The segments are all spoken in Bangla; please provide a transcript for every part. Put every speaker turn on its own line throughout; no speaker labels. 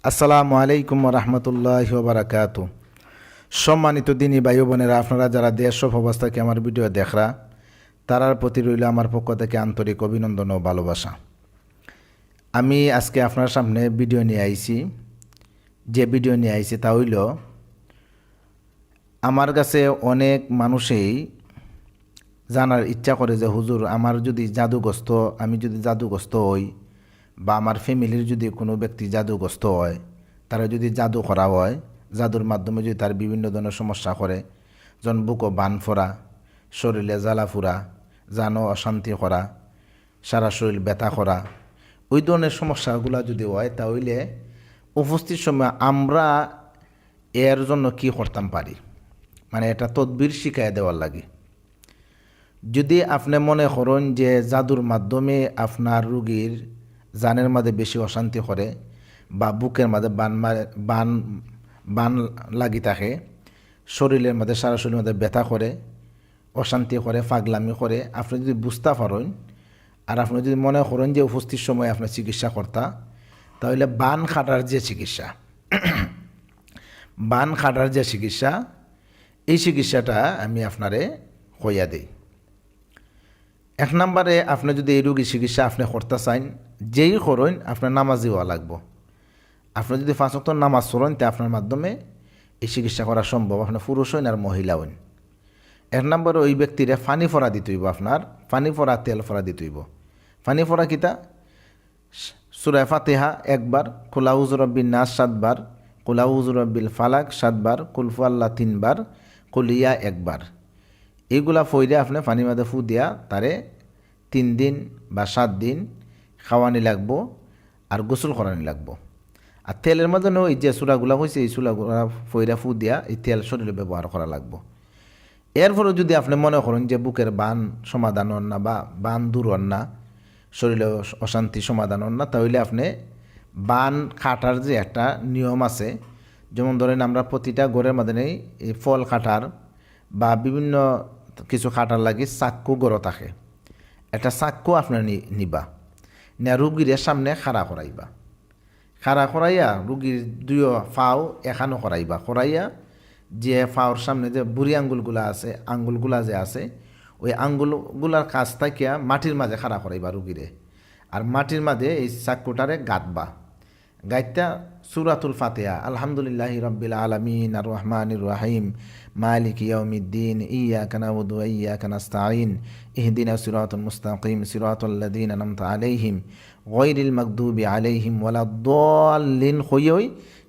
আসসালামু আলাইকুম রহমতুল্লাহি ওয়া বারাকাতুহু। সম্মানিত দিনী ভাই বোনেরা, আপনারা যারা দেশ ও প্রবাস থেকে আমার ভিডিও দেখরা, তারার প্রতি রইল আমার পক্ষ থেকে আন্তরিক অভিনন্দন ও ভালোবাসা। আমি আজকে আপনার সামনে ভিডিও নিয়ে আইছি। যে ভিডিও নিয়ে আইছি তা হইল, আমার কাছে অনেক মানুষই জানার ইচ্ছা করে যে হুজুর, আমার যদি জাদুগ্রস্ত, আমি যদি জাদুগ্রস্ত হই, বা আমার ফ্যামিলির যদি কোনো ব্যক্তি জাদুগ্রস্ত হয়, তারা যদি জাদু করা হয়, জাদুর মাধ্যমে যদি তার বিভিন্ন ধরনের সমস্যা করে, যেমন বুকো বান ফোরা, শরীরে জ্বালা ফুরা, জানো অশান্তি করা, সারা শরীর ব্যথা করা, ওই ধরনের সমস্যাগুলো যদি হয়, তাহলে উপস্থিত সময় আমরা এর জন্য কি করতাম পারি, মানে এটা তদবির শিখাই দেওয়ার লাগে। যদি আপনি মনে করেন যে জাদুর মাধ্যমে আপনার রুগীর জানের মাঝে বেশি অশান্তি করে, বা বুকের মাঝে বান বান লাগি থাকে, শরীরের মধ্যে সারা শরীরের মধ্যে ব্যথা করে, অশান্তি করে, পাগলামি করে, আপনি যদি বুঝতে পারেন আর আপনি যদি মনে করেন যে উপস্থিত সময় আপনার চিকিৎসা করতা, তাহলে বান খাটার যে চিকিৎসা বান খাটার যে চিকিৎসা, এই চিকিৎসাটা আমি আপনারে কইয়া দিই। এক নম্বরে, আপনি যদি এই রোগী চিকিৎসা আপনি করতে চান, যেই করেন আপনার নামাজি হওয়া লাগবো। আপনি যদি 5 ওয়াক্ত নামাজ পড়েন, তা আপনার মাধ্যমে এই চিকিৎসা করা সম্ভব, আপনার পুরুষ হইন আর মহিলা হইন। এক নম্বরে, ওই ব্যক্তিরে ফানি ফোড়া দিতে হইব, আপনার ফানি ফোড়া তেল ফোড়া দিতে হইব। ফানি ফোড়া কিতা? সূরা ফাতিহা একবার, কুল আউযু বিরাব্বিন নাস 7 বার, কুল আউযু বিরাব্বিল ফালাক 7 বার, কুল হুয়াল্লাহ 3 বার, কুল ইয়া 1 বার। এইগুলা ফইরে আপনি পানির মধ্যে ফু দিয়া তারে 3 দিন বা 7 দিন খাওয়ানি লাগবো, আর গোসল করানি লাগবো। আর তেলের মধ্যে ওই যে চূড়াগুলা হয়েছে, এই চূড়াগুলা ফইরা ফু দিয়া এই তেল শরীরে ব্যবহার করা লাগবো। এরপরে যদি আপনি মনে করেন যে বুকের বান সমাধান হন না, বা বান দূর হন না, শরীরে অশান্তি সমাধান হন না, তাহলে আপনি বান কাটার যে একটা নিয়ম আছে, যেমন ধরেন আমরা প্রতিটা ঘরের মধ্যে নেই এই ফল কাটার বা বিভিন্ন কিছু কাটার লাগে চাক্কু গড় থাকে। একটা চাক্কু আপনার নিবা, না রুগীর সামনে খাড়া করাইবা, খাড়া করাইয়া রুগীর 2 ফাও এখানো করাইয়া যে ফাওর সামনে যে বুড়ি আঙ্গুলগুলা আছে, আঙ্গুলগুলা যে আছে, ওই আঙ্গুলগুলার কাছ থেকে মাটির মাঝে খাড়া করাইবা রুগীরে, আর মাটির মাঝে এই চাক্কুটারে গাঁথবা। গাইতা সূরাতুল ফাতিহা, আলহামদুলিল্লাহি রাব্বিল আলামিন আর রহমানির রহিম মালিকি ইয়াউমিদ্দিন ইয়্যাকা না'বুদু ওয়া ইয়্যাকা নাস্তাঈন ইহদিনাস সিরাতাল মুস্তাকিম সিরাতাল লাযীনা আন'আমতা আলাইহিম গায়রিল মাগদুবি আলাইহিম ওয়ালাদ-দাল্লিন। কইই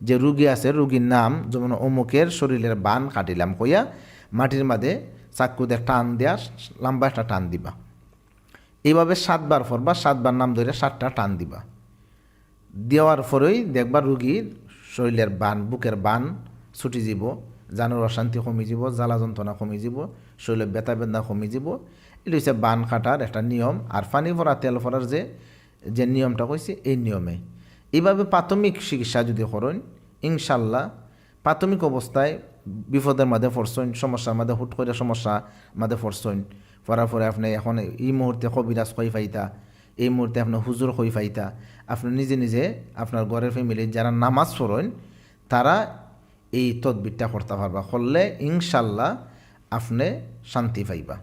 যে রুগী আছে, রুগীর নাম, যেমন অমুকের শরীরের বান কাটিলাম কইয়া মাটির মাঝে চাক্কু দিয়ে টান দেয়া, লম্বা একটা টান দিবা। এইভাবে 7 বার পড়বা, 7 বার নাম ধরে 7টা টান দিবা। দেওয়ার পরেই দেখবা রুগীর শরীরের বান, বুকের বান ছুটি যাব, জানোর অশান্তি কমে যাব, জ্বালা যন্ত্রণা কমে যাব, শরীরের ব্যথা বেদনা কমে যাব। এটা হচ্ছে বান কাটার একটা নিয়ম। আর পানি ভরা তেল ভরার যে নিয়মটা কইছি, এই নিয়মে এইভাবে প্রাথমিক চিকিৎসা যদি করেন, ইনশাল্লাহ প্রাথমিক অবস্থায় বিপদের মাঝে পড়ছেন, সমস্যার মাঝে হুট করে সমস্যা মাঝে পড়ছেন, পড়ার পরে আপনি এখন এই মুহূর্তে কবিরাজ কই পাইতা, এই মুহূর্তে আপনার হুজুর কই পাইতা, আপনি নিজে নিজে আপনার ঘরের ফ্যামিলির যারা নামাজ পড়েন, তারা এই তদবিরটা করতে পারবা। করলে ইনশাল্লাহ আপনি শান্তি পাইবা।